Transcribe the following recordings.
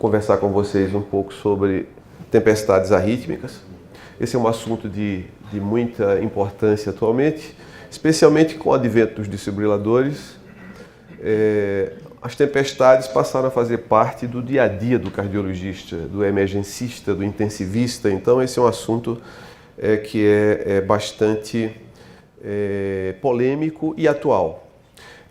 conversar com vocês um pouco sobre tempestades arrítmicas. Esse é um assunto de muita importância atualmente, especialmente com o advento dos desfibriladores. As tempestades passaram a fazer parte do dia a dia do cardiologista, do emergencista, do intensivista. Então esse é um assunto que é bastante polêmico e atual.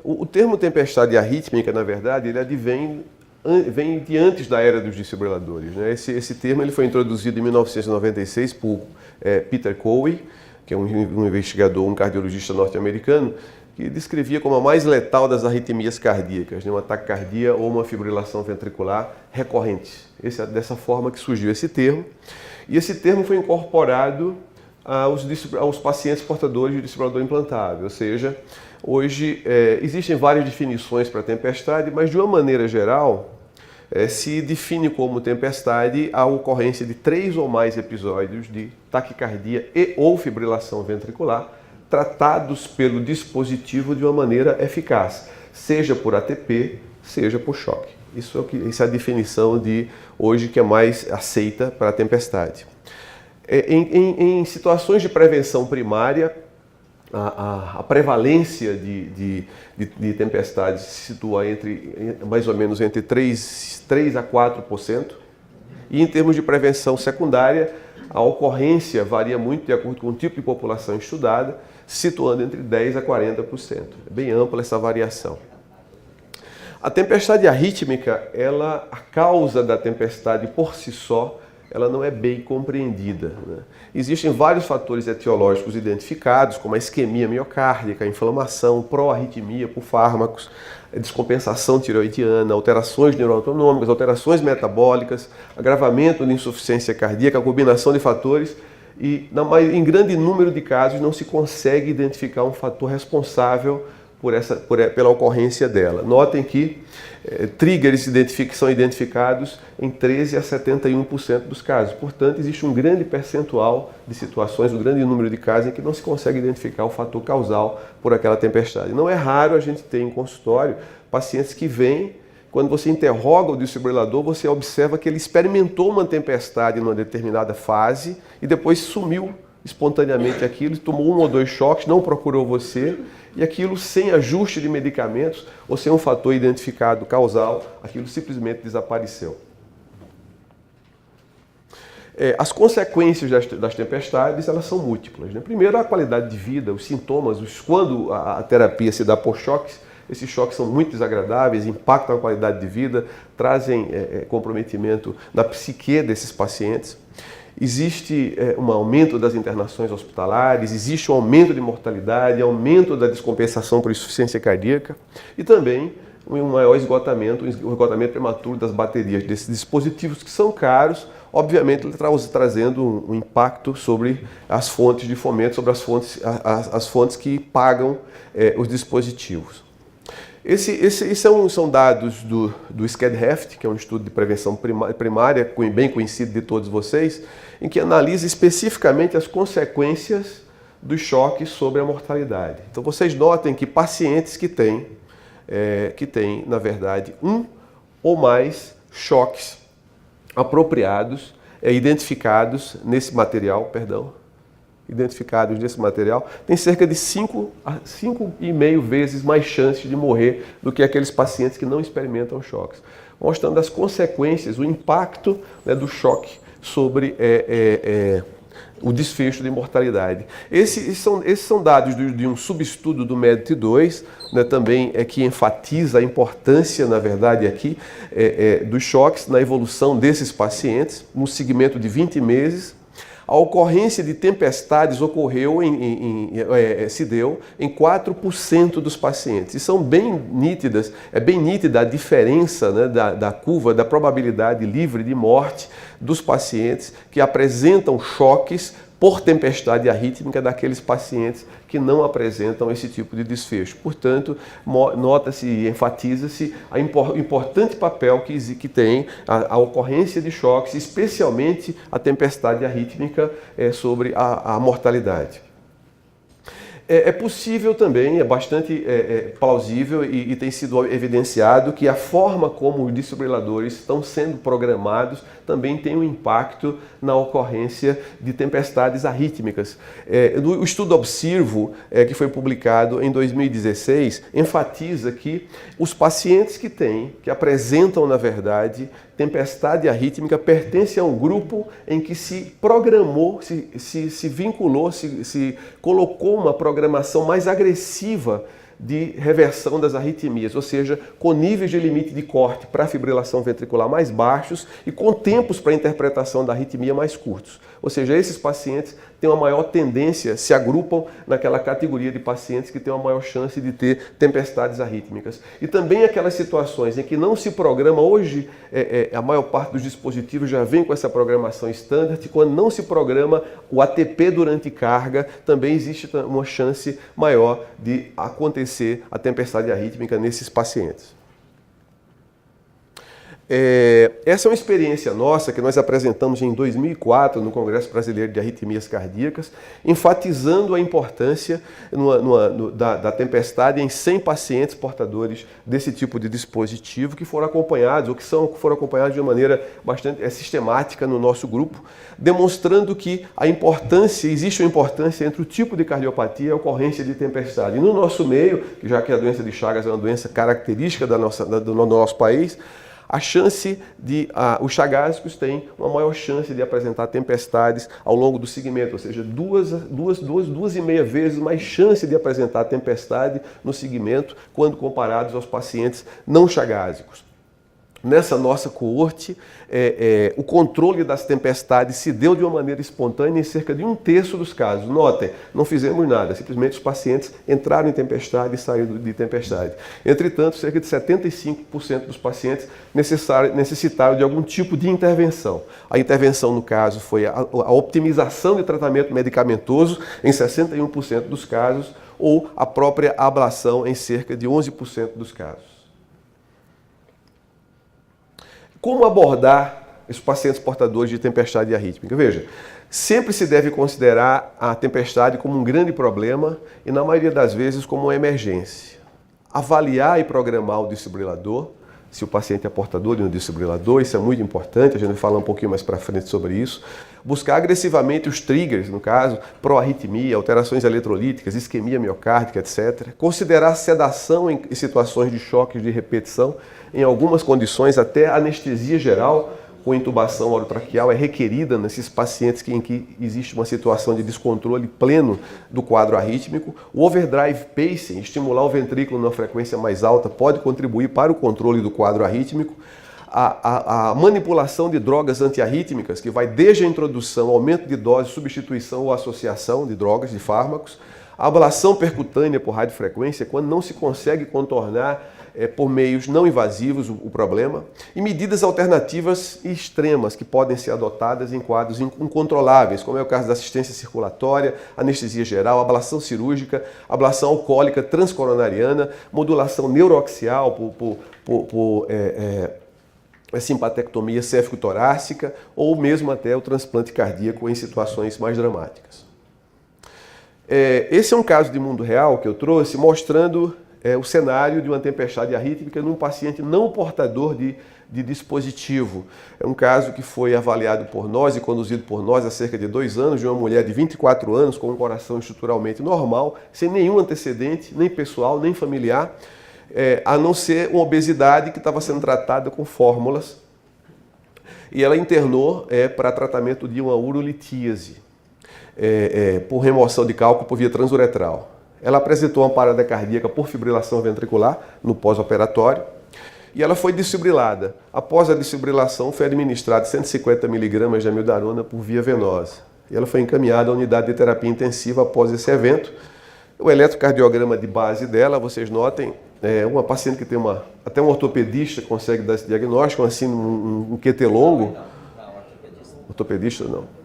O termo tempestade arrítmica, na verdade, ele vem de antes da era dos desfibriladores, né? Esse termo ele foi introduzido em 1996 por Peter Cowey, que é um investigador, um cardiologista norte-americano, que descrevia como a mais letal das arritmias cardíacas, né? Uma taquicardia ou uma fibrilação ventricular recorrente. Dessa forma que surgiu esse termo. E esse termo foi incorporado aos pacientes portadores de desfibrilador implantável, ou seja, hoje existem várias definições para tempestade, mas de uma maneira geral se define como tempestade a ocorrência de 3 ou mais episódios de taquicardia e ou fibrilação ventricular tratados pelo dispositivo de uma maneira eficaz, seja por ATP, seja por choque. Isso é a definição de hoje que é mais aceita para a tempestade. Em situações de prevenção primária, a prevalência de tempestades se situa mais ou menos entre 3 a 4%. E em termos de prevenção secundária, a ocorrência varia muito de acordo com o tipo de população estudada, situando entre 10 a 40%. É bem ampla essa variação. A tempestade arrítmica, a causa da tempestade por si só, ela não é bem compreendida, né? Existem vários fatores etiológicos identificados, como a isquemia miocárdica, a inflamação, pró-arritmia por fármacos, a descompensação tireoidiana, alterações neuroautonômicas, alterações metabólicas, agravamento de insuficiência cardíaca, a combinação de fatores, e em grande número de casos não se consegue identificar um fator responsável pela ocorrência dela. Notem que triggers são identificados em 13 a 71% dos casos. Portanto, existe um grande percentual de situações, um grande número de casos em que não se consegue identificar o fator causal por aquela tempestade. Não é raro a gente ter em consultório pacientes que vêm, quando você interroga o desfibrilador, você observa que ele experimentou uma tempestade numa determinada fase e depois sumiu espontaneamente aquilo, tomou 1 ou 2 choques, não procurou você, e aquilo sem ajuste de medicamentos ou sem um fator identificado causal, aquilo simplesmente desapareceu. As consequências das tempestades, elas são múltiplas, né? Primeiro, a qualidade de vida, os sintomas, quando a terapia se dá por choques, esses choques são muito desagradáveis, impactam a qualidade de vida, trazem comprometimento na psique desses pacientes. Existe um aumento das internações hospitalares, existe um aumento de mortalidade, aumento da descompensação por insuficiência cardíaca e também um maior esgotamento prematuro das baterias desses dispositivos que são caros, obviamente trazendo um impacto sobre as fontes de fomento, sobre as fontes que pagam os dispositivos. Esses são dados do SCAD-HEFT, que é um estudo de prevenção primária, bem conhecido de todos vocês, em que analisa especificamente as consequências dos choques sobre a mortalidade. Então vocês notem que pacientes que têm, na verdade, 1 ou mais choques apropriados, identificados nesse material, tem cerca de 5,5 vezes mais chances de morrer do que aqueles pacientes que não experimentam choques, mostrando as consequências, o impacto, né, do choque sobre o desfecho de mortalidade. Esses são dados de um subestudo do MEDT2, né, também que enfatiza a importância, na verdade, aqui dos choques na evolução desses pacientes, num segmento de 20 meses. A ocorrência de tempestades se deu em 4% dos pacientes. E são bem nítidas, é bem nítida a diferença, né, da curva da probabilidade livre de morte dos pacientes que apresentam choques por tempestade arrítmica daqueles pacientes que não apresentam esse tipo de desfecho. Portanto, nota-se e enfatiza-se o importante papel que tem a ocorrência de choques, especialmente a tempestade arrítmica sobre a mortalidade. É possível também, é bastante plausível e tem sido evidenciado que a forma como os desfibriladores estão sendo programados também tem um impacto na ocorrência de tempestades arrítmicas. O estudo Observo, que foi publicado em 2016, enfatiza que os pacientes que apresentam, na verdade, tempestade arrítmica pertencem a um grupo em que se programou, se vinculou, se colocou uma programação mais agressiva de reversão das arritmias, ou seja, com níveis de limite de corte para a fibrilação ventricular mais baixos e com tempos para a interpretação da arritmia mais curtos. Ou seja, esses pacientes têm uma maior tendência, se agrupam naquela categoria de pacientes que têm uma maior chance de ter tempestades arrítmicas. E também aquelas situações em que não se programa, hoje a maior parte dos dispositivos já vem com essa programação standard, quando não se programa o ATP durante carga, também existe uma chance maior de acontecer a tempestade arrítmica nesses pacientes. Essa é uma experiência nossa que nós apresentamos em 2004 no Congresso Brasileiro de Arritmias Cardíacas, enfatizando a importância da tempestade em 100 pacientes portadores desse tipo de dispositivo que foram acompanhados, ou que foram acompanhados de uma maneira bastante sistemática no nosso grupo, demonstrando que existe uma importância entre o tipo de cardiopatia e a ocorrência de tempestade. E no nosso meio, já que a doença de Chagas é uma doença característica do nosso país, os chagásicos têm uma maior chance de apresentar tempestades ao longo do segmento, ou seja, 2,5 vezes mais chance de apresentar tempestade no segmento quando comparados aos pacientes não chagásicos. Nessa nossa coorte, o controle das tempestades se deu de uma maneira espontânea em cerca de 1/3 dos casos. Notem, não fizemos nada, simplesmente os pacientes entraram em tempestade e saíram de tempestade. Entretanto, cerca de 75% dos pacientes necessitaram de algum tipo de intervenção. A intervenção, no caso, foi a optimização de tratamento medicamentoso em 61% dos casos, ou a própria ablação em cerca de 11% dos casos. Como abordar os pacientes portadores de tempestade arrítmica? Veja, sempre se deve considerar a tempestade como um grande problema e, na maioria das vezes, como uma emergência. Avaliar e programar o desfibrilador, se o paciente é portador de um desfibrilador, isso é muito importante, a gente vai falar um pouquinho mais para frente sobre isso. Buscar agressivamente os triggers, no caso, proarritmia, alterações eletrolíticas, isquemia miocárdica, etc. Considerar sedação em situações de choques de repetição, em algumas condições até anestesia geral com intubação orotraqueal é requerida nesses pacientes em que existe uma situação de descontrole pleno do quadro arrítmico. O overdrive pacing, estimular o ventrículo numa frequência mais alta, pode contribuir para o controle do quadro arrítmico. A manipulação de drogas antiarrítmicas, que vai desde a introdução, aumento de dose, substituição ou associação de drogas, de fármacos. A ablação percutânea por radiofrequência, quando não se consegue contornar por meios não invasivos o problema, e medidas alternativas e extremas que podem ser adotadas em quadros incontroláveis, como é o caso da assistência circulatória, anestesia geral, ablação cirúrgica, ablação alcoólica transcoronariana, modulação neuroaxial por simpatectomia céfico-torácica ou mesmo até o transplante cardíaco em situações mais dramáticas. Esse é um caso de mundo real que eu trouxe mostrando o cenário de uma tempestade arrítmica num paciente não portador de dispositivo. É um caso que foi avaliado por nós e conduzido por nós há cerca de 2 anos, de uma mulher de 24 anos com um coração estruturalmente normal, sem nenhum antecedente, nem pessoal, nem familiar, a não ser uma obesidade que estava sendo tratada com fórmulas. E ela internou para tratamento de uma urolitíase, por remoção de cálculo por via transuretral. Ela apresentou uma parada cardíaca por fibrilação ventricular no pós-operatório e ela foi desfibrilada. Após a desfibrilação, foi administrado 150 mg de amiodarona por via venosa. E ela foi encaminhada à unidade de terapia intensiva após esse evento. O eletrocardiograma de base dela, vocês notem, uma paciente que tem até um ortopedista consegue dar esse diagnóstico, assim, um QT longo. Ortopedista não.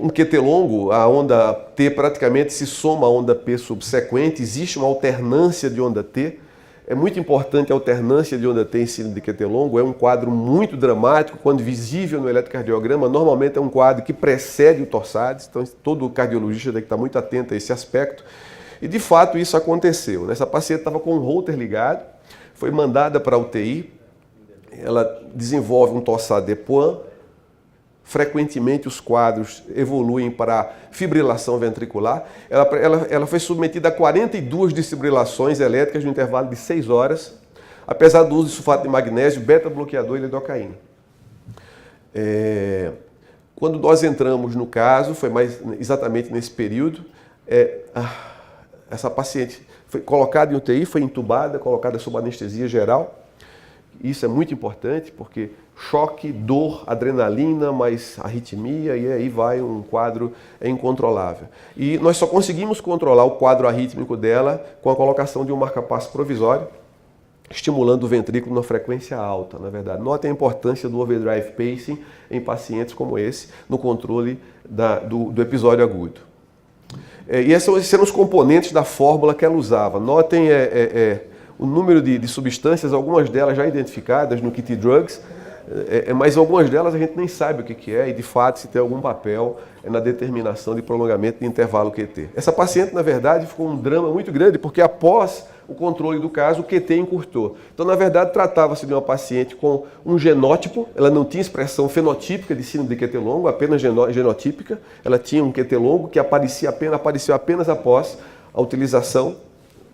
Um QT longo, a onda T praticamente se soma à onda P subsequente, existe uma alternância de onda T. É muito importante a alternância de onda T em cima de QT longo, é um quadro muito dramático, quando visível no eletrocardiograma, normalmente é um quadro que precede o torsades, então todo cardiologista tem que estar muito atento a esse aspecto. E de fato isso aconteceu, né? Essa paciente estava com o holter ligado, foi mandada para a UTI, ela desenvolve um torsade de Poix, frequentemente os quadros evoluem para fibrilação ventricular. Ela foi submetida a 42 desfibrilações elétricas no intervalo de 6 horas, apesar do uso de sulfato de magnésio, beta-bloqueador e lidocaína. Quando nós entramos no caso, foi mais exatamente nesse período, essa paciente foi colocada em UTI, foi entubada, colocada sob anestesia geral. Isso é muito importante porque choque, dor, adrenalina, mais arritmia e aí vai um quadro incontrolável. E nós só conseguimos controlar o quadro arrítmico dela com a colocação de um marca-passo provisório, estimulando o ventrículo na frequência alta, na verdade. Note a importância do overdrive pacing em pacientes como esse no controle do episódio agudo. E esses eram os componentes da fórmula que ela usava. Notem o número de substâncias, algumas delas já identificadas no kit drugs, mas algumas delas a gente nem sabe o que é e de fato se tem algum papel na determinação de prolongamento de intervalo QT. Essa paciente, na verdade, ficou um drama muito grande porque após o controle do caso, o QT encurtou. Então, na verdade, tratava-se de uma paciente com um genótipo, ela não tinha expressão fenotípica de síndrome de QT longo, apenas genotípica, ela tinha um QT longo que apareceu apenas após a utilização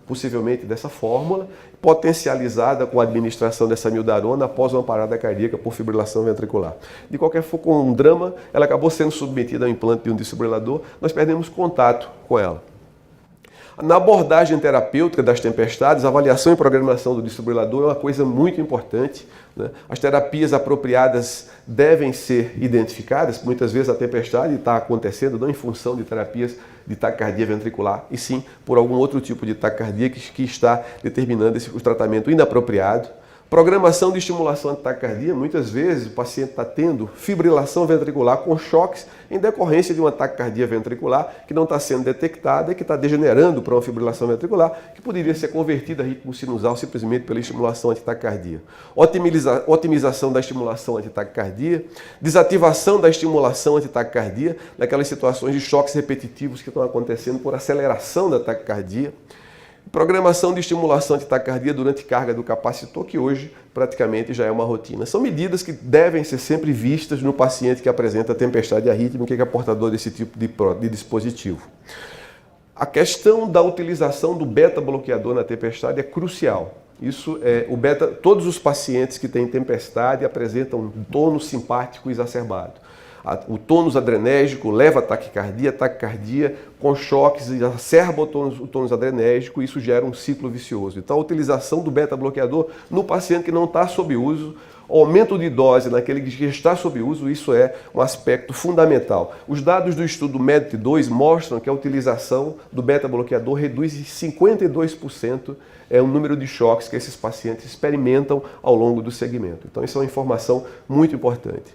possivelmente dessa fórmula, potencializada com a administração dessa amiodarona após uma parada cardíaca por fibrilação ventricular. De qualquer forma, com um drama, ela acabou sendo submetida ao implante de um desfibrilador, nós perdemos contato com ela. Na abordagem terapêutica das tempestades, a avaliação e programação do desfibrilador é uma coisa muito importante, né? As terapias apropriadas devem ser identificadas. Muitas vezes a tempestade está acontecendo não em função de terapias de taquicardia ventricular, e sim por algum outro tipo de taquicardia que está determinando o tratamento inapropriado. Programação de estimulação de taquicardia, muitas vezes o paciente está tendo fibrilação ventricular com choques em decorrência de uma taquicardia ventricular que não está sendo detectada e que está degenerando para uma fibrilação ventricular que poderia ser convertida a ritmo sinusal simplesmente pela estimulação antitaquicardia. Otimização da estimulação antitaquicardia, desativação da estimulação antitaquicardia naquelas situações de choques repetitivos que estão acontecendo por aceleração da taquicardia. Programação de estimulação de taquicardia durante carga do capacitor, que hoje praticamente já é uma rotina. São medidas que devem ser sempre vistas no paciente que apresenta tempestade arrítmica e que é portador desse tipo de dispositivo. A questão da utilização do beta-bloqueador na tempestade é crucial. Todos os pacientes que têm tempestade apresentam um tônus simpático exacerbado. O tônus adrenérgico leva a taquicardia com choques exacerba o tônus adrenérgico e isso gera um ciclo vicioso. Então a utilização do beta-bloqueador no paciente que não está sob uso, aumento de dose naquele que está sob uso, isso é um aspecto fundamental. Os dados do estudo MEDIT-2 mostram que a utilização do beta-bloqueador reduz em 52% o número de choques que esses pacientes experimentam ao longo do segmento. Então isso é uma informação muito importante.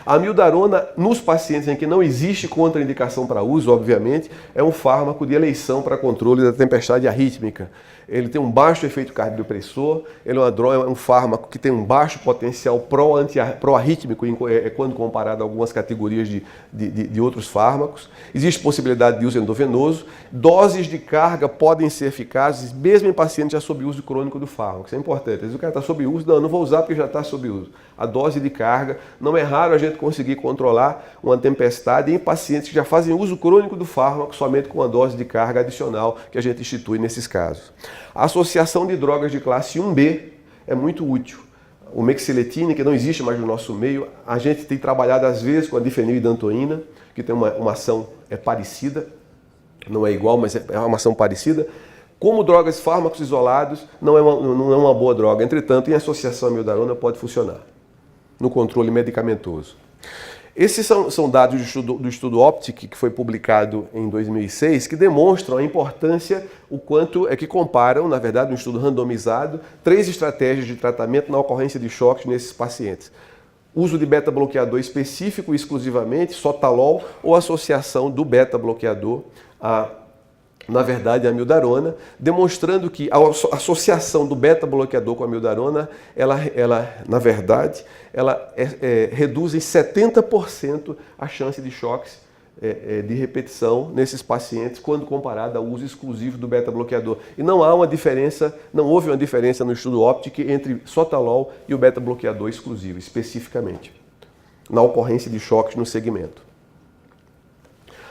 A amiodarona, nos pacientes em que não existe contraindicação para uso, obviamente, é um fármaco de eleição para controle da tempestade arrítmica. Ele tem um baixo efeito cardiopressor, ele é um fármaco que tem um baixo potencial pró-arrítmico quando comparado a algumas categorias de outros fármacos. Existe possibilidade de uso endovenoso. Doses de carga podem ser eficazes mesmo em pacientes já sob uso crônico do fármaco. Isso é importante. Às vezes o cara está sob uso, não vou usar porque já está sob uso. A dose de carga, não é raro a gente conseguir controlar uma tempestade em pacientes que já fazem uso crônico do fármaco somente com uma dose de carga adicional que a gente institui nesses casos. A associação de drogas de classe 1B é muito útil. O mexiletine, que não existe mais no nosso meio, a gente tem trabalhado às vezes com a difenildantoína, que tem uma ação parecida, não é igual, mas é uma ação parecida. Como drogas, fármacos isolados, não é uma boa droga. Entretanto, em associação à amiodarona pode funcionar no controle medicamentoso. Esses são dados do estudo OPTIC, que foi publicado em 2006, que demonstram a importância, o quanto que comparam, na verdade, um estudo randomizado, 3 estratégias de tratamento na ocorrência de choques nesses pacientes. Uso de beta-bloqueador específico exclusivamente, sotalol, ou associação do beta-bloqueador na verdade, a amiodarona, demonstrando que a associação do beta-bloqueador com a amiodarona, na verdade, reduz em 70% a chance de choques de repetição nesses pacientes quando comparado ao uso exclusivo do beta-bloqueador. E não houve uma diferença no estudo OPTIC entre sotalol e o beta-bloqueador exclusivo, especificamente, na ocorrência de choques no segmento.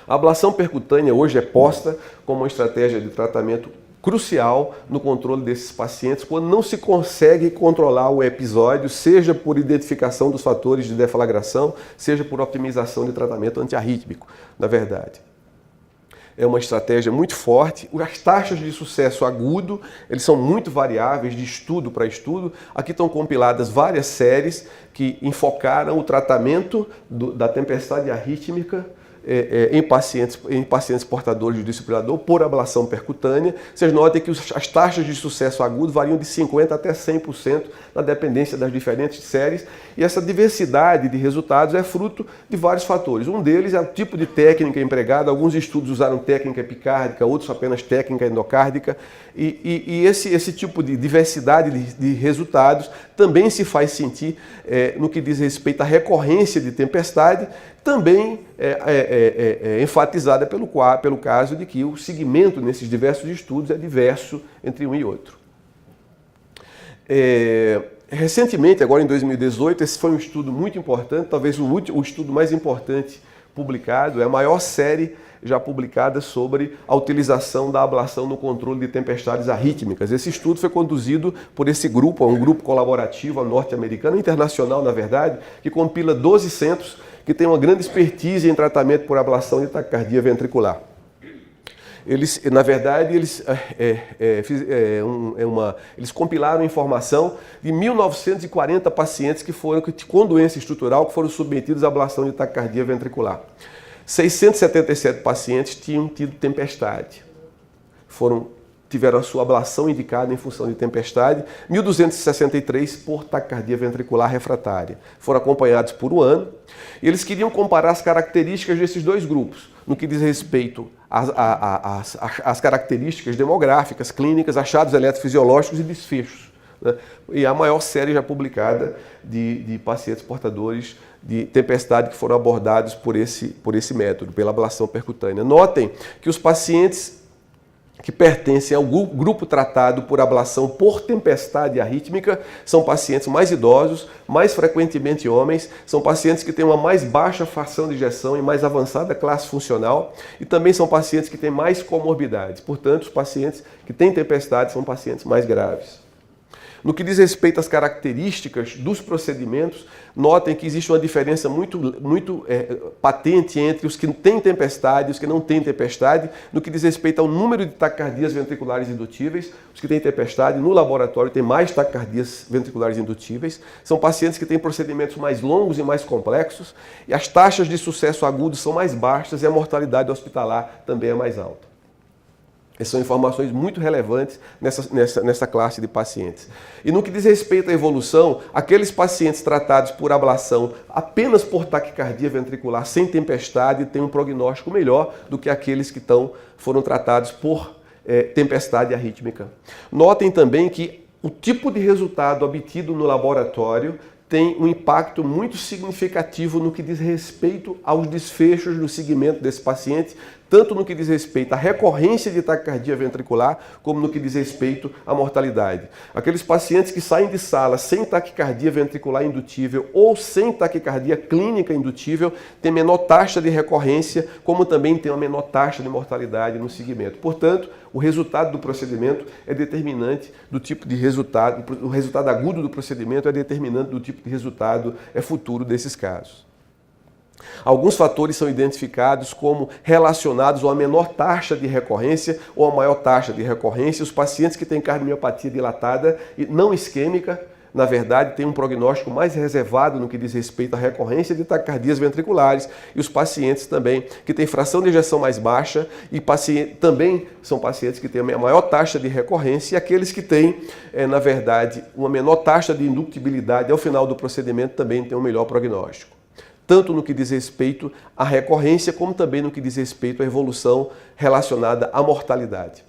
A ablação percutânea hoje é posta como uma estratégia de tratamento crucial no controle desses pacientes quando não se consegue controlar o episódio, seja por identificação dos fatores de deflagração, seja por optimização de tratamento antiarrítmico, na verdade. É uma estratégia muito forte. As taxas de sucesso agudo, eles são muito variáveis de estudo para estudo. Aqui estão compiladas várias séries que enfocaram o tratamento da tempestade arrítmica em pacientes portadores de desfibrilador por ablação percutânea. Vocês notem que as taxas de sucesso agudo variam de 50% até 100% na dependência das diferentes séries, e essa diversidade de resultados é fruto de vários fatores. Um deles é o tipo de técnica empregada. Alguns estudos usaram técnica epicárdica, outros apenas técnica endocárdica, e esse tipo de diversidade de resultados também se faz sentir no que diz respeito à recorrência de tempestade, também enfatizada pelo caso de que o segmento nesses diversos estudos é diverso entre um e outro. Recentemente, agora em 2018, esse foi um estudo muito importante, talvez o estudo mais importante publicado, é a maior série já publicada sobre a utilização da ablação no controle de tempestades arrítmicas. Esse estudo foi conduzido por esse grupo, um grupo colaborativo norte-americano, internacional na verdade, que compila 12 centros que têm uma grande expertise em tratamento por ablação de taquicardia ventricular. Eles, na verdade, eles compilaram informação de 1.940 pacientes com doença estrutural que foram submetidos à ablação de taquicardia ventricular. 677 pacientes tinham tido tempestade. Tiveram a sua ablação indicada em função de tempestade, 1.263 por taquicardia ventricular refratária. Foram acompanhados por um ano. E eles queriam comparar as características desses dois grupos, no que diz respeito às características demográficas, clínicas, achados eletrofisiológicos e desfechos, né? E a maior série já publicada de pacientes portadores de tempestade que foram abordados por esse método, pela ablação percutânea. Notem que os pacientes que pertencem ao grupo tratado por ablação por tempestade arrítmica são pacientes mais idosos, mais frequentemente homens, são pacientes que têm uma mais baixa fração de ejeção e mais avançada classe funcional, e também são pacientes que têm mais comorbidades. Portanto, os pacientes que têm tempestade são pacientes mais graves. No que diz respeito às características dos procedimentos, notem que existe uma diferença muito patente entre os que têm tempestade e os que não têm tempestade, no que diz respeito ao número de taquicardias ventriculares indutíveis. Os que têm tempestade no laboratório têm mais taquicardias ventriculares indutíveis, são pacientes que têm procedimentos mais longos e mais complexos, e as taxas de sucesso agudo são mais baixas e a mortalidade hospitalar também é mais alta. Essas são informações muito relevantes nessa classe de pacientes. E no que diz respeito à evolução, aqueles pacientes tratados por ablação apenas por taquicardia ventricular sem tempestade têm um prognóstico melhor do que aqueles que foram tratados por tempestade arrítmica. Notem também que o tipo de resultado obtido no laboratório tem um impacto muito significativo no que diz respeito aos desfechos no segmento desse paciente, tanto no que diz respeito à recorrência de taquicardia ventricular, como no que diz respeito à mortalidade. Aqueles pacientes que saem de sala sem taquicardia ventricular indutível ou sem taquicardia clínica indutível têm menor taxa de recorrência, como também tem uma menor taxa de mortalidade no segmento. Portanto, o resultado do procedimento é determinante do tipo de resultado, o resultado agudo do procedimento é determinante do tipo de resultado futuro desses casos. Alguns fatores são identificados como relacionados a uma menor taxa de recorrência ou a maior taxa de recorrência. Os pacientes que têm cardiomiopatia dilatada e não isquêmica, na verdade, têm um prognóstico mais reservado no que diz respeito à recorrência de taquicardias ventriculares, e os pacientes também que têm fração de ejeção mais baixa e também são pacientes que têm a maior taxa de recorrência, e aqueles que têm, na verdade, uma menor taxa de inductibilidade ao final do procedimento também têm um melhor prognóstico, tanto no que diz respeito à recorrência, como também no que diz respeito à evolução relacionada à mortalidade.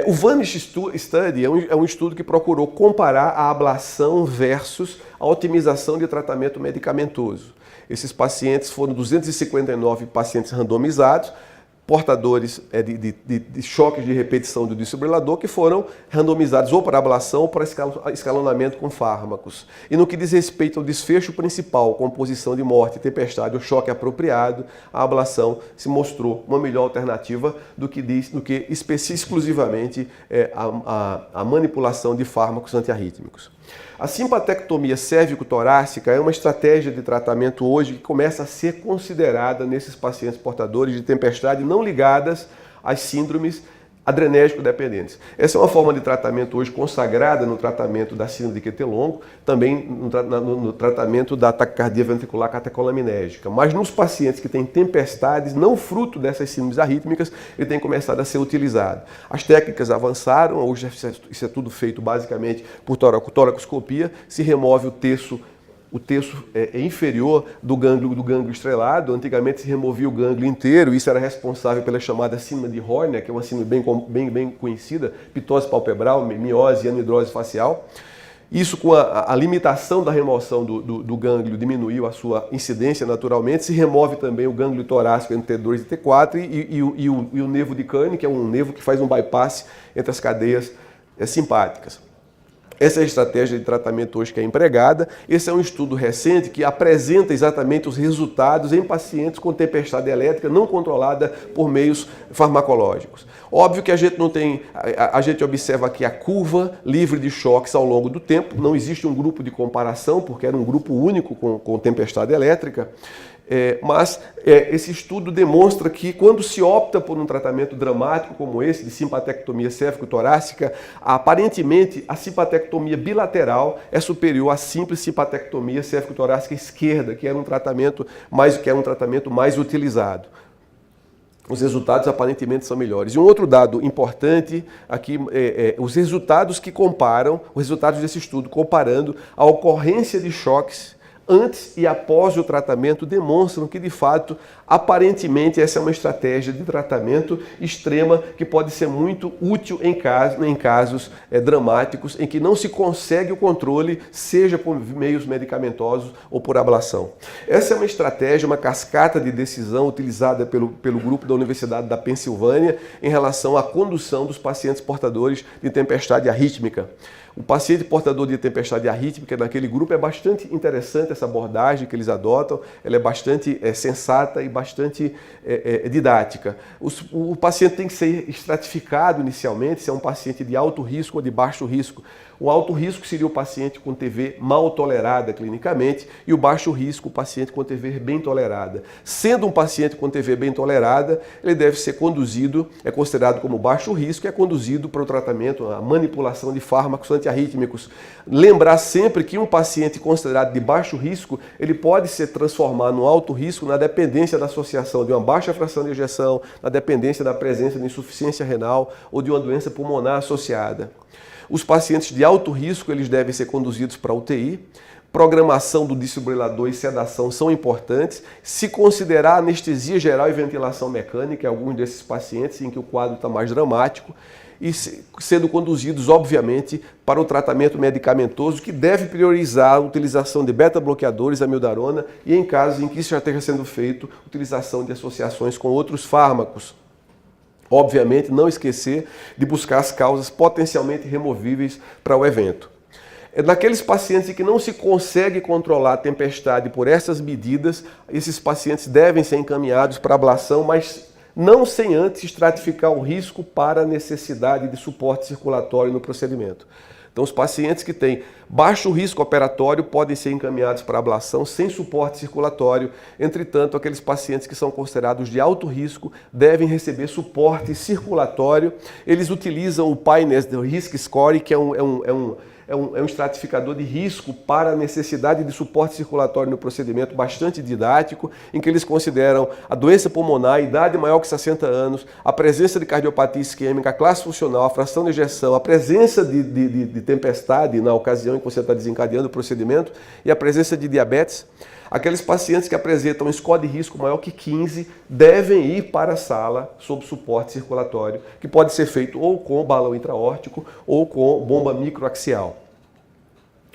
O Vanish Study é um estudo que procurou comparar a ablação versus a otimização de tratamento medicamentoso. Esses pacientes foram 259 pacientes randomizados, portadores de choques de repetição do desfibrilador, que foram randomizados ou para ablação ou para escalonamento com fármacos. E no que diz respeito ao desfecho principal, composição de morte, tempestade ou choque apropriado, a ablação se mostrou uma melhor alternativa do que exclusivamente a manipulação de fármacos antiarrítmicos. A simpatectomia cérvico-torácica é uma estratégia de tratamento hoje que começa a ser considerada nesses pacientes portadores de tempestade não ligadas às síndromes adrenérgico-dependentes. Essa é uma forma de tratamento hoje consagrada no tratamento da síndrome de QT-longo, também no tratamento da taquicardia ventricular catecolaminérgica. Mas nos pacientes que têm tempestades, não fruto dessas síndromes arrítmicas, ele tem começado a ser utilizado. As técnicas avançaram, hoje isso é tudo feito basicamente por toracoscopia, se remove o terço inferior do gânglio estrelado. Antigamente se removia o gânglio inteiro, isso era responsável pela chamada síndrome de Horner, que é uma síndrome bem conhecida, pitose palpebral, miose e anidrose facial. Isso, com a limitação da remoção do gânglio, diminuiu a sua incidência naturalmente. Se remove também o gânglio torácico entre T2 e T4 e o nervo de Kane, que é um nervo que faz um bypass entre as cadeias simpáticas. Essa é a estratégia de tratamento hoje que é empregada. Esse é um estudo recente que apresenta exatamente os resultados em pacientes com tempestade elétrica não controlada por meios farmacológicos. Óbvio que a gente observa aqui a curva livre de choques ao longo do tempo. Não existe um grupo de comparação, porque era um grupo único com tempestade elétrica. Mas esse estudo demonstra que quando se opta por um tratamento dramático como esse, de simpatectomia cérvico-torácica, aparentemente a simpatectomia bilateral é superior à simples simpatectomia cérvico-torácica esquerda, que era um tratamento mais utilizado. Os resultados aparentemente são melhores. E um outro dado importante aqui os resultados desse estudo comparando a ocorrência de choques antes e após o tratamento demonstram que, de fato, aparentemente essa é uma estratégia de tratamento extrema que pode ser muito útil em casos dramáticos em que não se consegue o controle, seja por meios medicamentosos ou por ablação. Essa é uma estratégia, uma cascata de decisão utilizada pelo grupo da Universidade da Pensilvânia em relação à condução dos pacientes portadores de tempestade arrítmica. O paciente portador de tempestade arrítmica naquele grupo é bastante interessante essa abordagem que eles adotam, ela é bastante sensata e bastante didática. O paciente tem que ser estratificado inicialmente, se é um paciente de alto risco ou de baixo risco. O alto risco seria o paciente com TV mal tolerada clinicamente e o baixo risco o paciente com TV bem tolerada. Sendo um paciente com TV bem tolerada, ele deve ser conduzido, é considerado como baixo risco e é conduzido para o tratamento, a manipulação de fármacos antiarrítmicos. Lembrar sempre que um paciente considerado de baixo risco, ele pode se transformar no alto risco na dependência da associação de uma baixa fração de ejeção, na dependência da presença de insuficiência renal ou de uma doença pulmonar associada. Os pacientes de alto risco, eles devem ser conduzidos para a UTI. Programação do desfibrilador e sedação são importantes. Se considerar anestesia geral e ventilação mecânica em alguns desses pacientes em que o quadro está mais dramático, e sendo conduzidos, obviamente, para o tratamento medicamentoso, que deve priorizar a utilização de beta-bloqueadores, amiodarona, e em casos em que isso já esteja sendo feito, utilização de associações com outros fármacos. Obviamente, não esquecer de buscar as causas potencialmente removíveis para o evento. Naqueles pacientes em que não se consegue controlar a tempestade por essas medidas, esses pacientes devem ser encaminhados para ablação, mas não sem antes estratificar o risco para a necessidade de suporte circulatório no procedimento. Então, os pacientes que têm baixo risco operatório podem ser encaminhados para ablação sem suporte circulatório. Entretanto, aqueles pacientes que são considerados de alto risco devem receber suporte circulatório. Eles utilizam o PINESS Risk Score, que é um estratificador de risco para a necessidade de suporte circulatório no procedimento, bastante didático, em que eles consideram a doença pulmonar, a idade maior que 60 anos, a presença de cardiopatia isquêmica, a classe funcional, a fração de ejeção, a presença de tempestade na ocasião em que você está desencadeando o procedimento e a presença de diabetes. Aqueles pacientes que apresentam um score de risco maior que 15 devem ir para a sala sob suporte circulatório, que pode ser feito ou com balão intraórtico ou com bomba microaxial.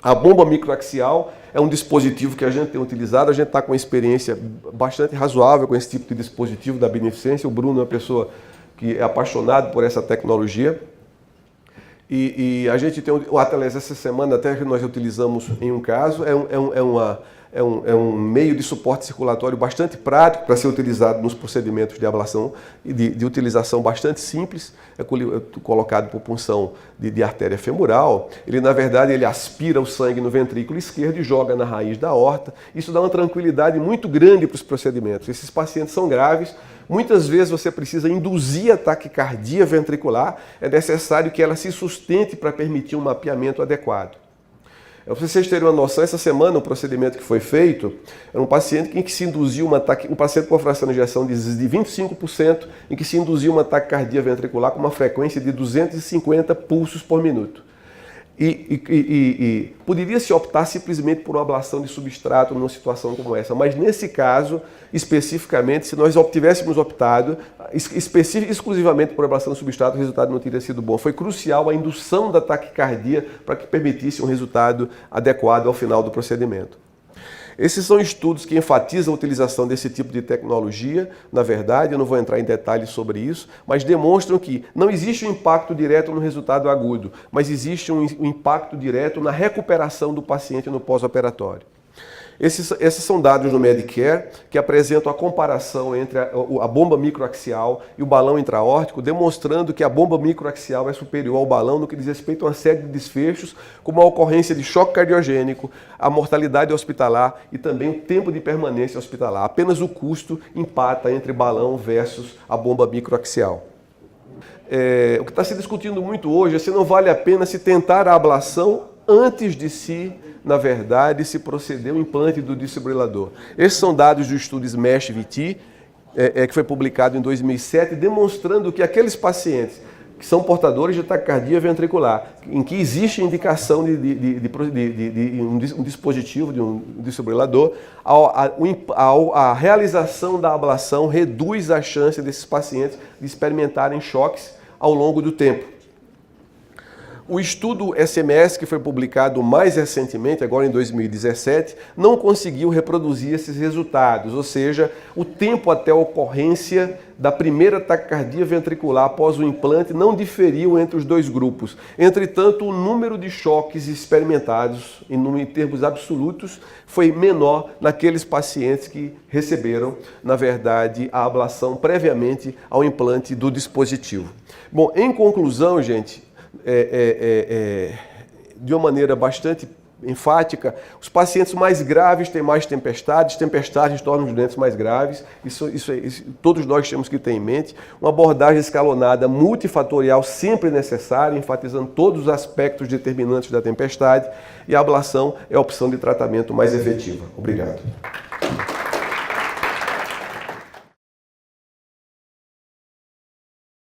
A bomba microaxial é um dispositivo que a gente tem utilizado, a gente está com uma experiência bastante razoável com esse tipo de dispositivo da Beneficência. O Bruno é uma pessoa que é apaixonado por essa tecnologia. E a gente tem o Atlas essa semana, até que nós utilizamos em um caso, é um meio de suporte circulatório bastante prático para ser utilizado nos procedimentos de ablação e de utilização bastante simples. É colocado por punção de artéria femoral. Ele, na verdade, ele aspira o sangue no ventrículo esquerdo e joga na raiz da aorta. Isso dá uma tranquilidade muito grande para os procedimentos. Esses pacientes são graves. Muitas vezes você precisa induzir a taquicardia ventricular. É necessário que ela se sustente para permitir um mapeamento adequado. Para vocês terem uma noção, essa semana o procedimento que foi feito era um paciente em que se induziu um paciente com uma fração de ejeção de 25%, em que se induziu uma taquicardia ventricular com uma frequência de 250 pulsos por minuto. Poderia-se optar simplesmente por uma ablação de substrato numa situação como essa, mas nesse caso, especificamente, se nós tivéssemos optado exclusivamente por ablação de substrato, o resultado não teria sido bom. Foi crucial a indução da taquicardia para que permitisse um resultado adequado ao final do procedimento. Esses são estudos que enfatizam a utilização desse tipo de tecnologia. Na verdade, eu não vou entrar em detalhes sobre isso, mas demonstram que não existe um impacto direto no resultado agudo, mas existe um impacto direto na recuperação do paciente no pós-operatório. Esses são dados do Medicare que apresentam a comparação entre a bomba microaxial e o balão intraórtico, demonstrando que a bomba microaxial é superior ao balão no que diz respeito a uma série de desfechos, como a ocorrência de choque cardiogênico, a mortalidade hospitalar e também o tempo de permanência hospitalar. Apenas o custo empata entre balão versus a bomba microaxial. O que está se discutindo muito hoje é se não vale a pena se tentar a ablação antes de na verdade, se proceder ao implante do desfibrilador. Esses são dados do estudo SMASH-VT, que foi publicado em 2007, demonstrando que aqueles pacientes que são portadores de taquicardia ventricular, em que existe indicação de um dispositivo, de um desfibrilador, a realização da ablação reduz a chance desses pacientes de experimentarem choques ao longo do tempo. O estudo SMS, que foi publicado mais recentemente, agora em 2017, não conseguiu reproduzir esses resultados, ou seja, o tempo até a ocorrência da primeira taquicardia ventricular após o implante não diferiu entre os dois grupos. Entretanto, o número de choques experimentados, em termos absolutos, foi menor naqueles pacientes que receberam, na verdade, a ablação previamente ao implante do dispositivo. Bom, em conclusão, gente, de uma maneira bastante enfática, os pacientes mais graves têm mais tempestades tornam os doentes mais graves, isso todos nós temos que ter em mente. Uma abordagem escalonada multifatorial sempre necessária, enfatizando todos os aspectos determinantes da tempestade, e a ablação é a opção de tratamento mais efetiva. Obrigado.